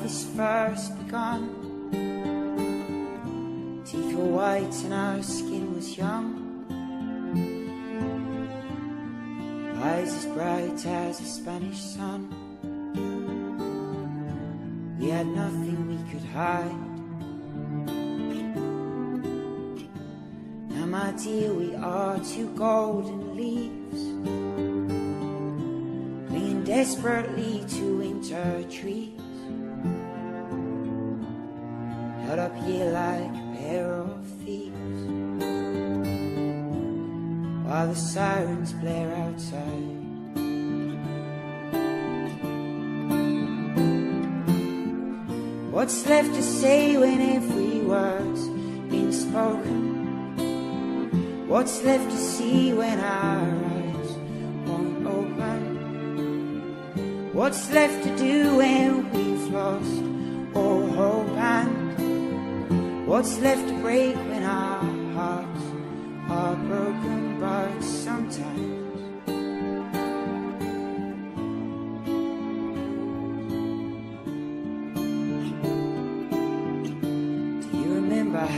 this first begun. Teeth were white and our skin was young, eyes as bright as a Spanish sun. We had nothing we could hide. Now my dear, we are two golden leaves, clinging desperately to winter trees, held up here like a pair of thieves, while the sirens blare outside. What's left to say when every word's been spoken? What's left to see when our eyes won't open? What's left to do when we've lost all hope? And what's left to break when our hearts are broken? But sometimes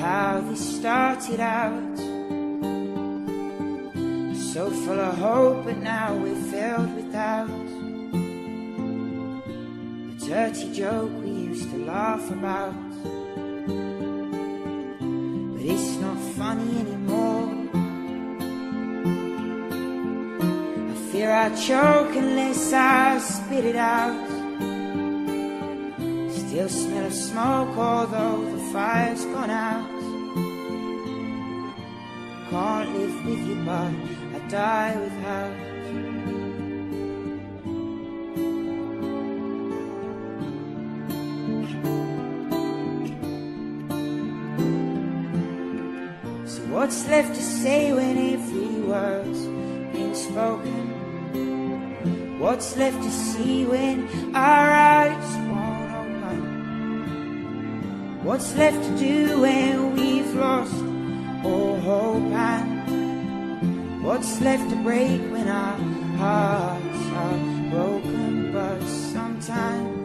how this started out, so full of hope, but now we're filled with doubt. A dirty joke we used to laugh about, but it's not funny anymore. I fear I'll choke unless I spit it out. Still smell of smoke although the fire's gone out. Can't live with you but I die without. So what's left to say when every word's been spoken? What's left to see when our eyes won't open? What's left to do when we've lost all hope? And what's left to break when our hearts are broken? But sometimes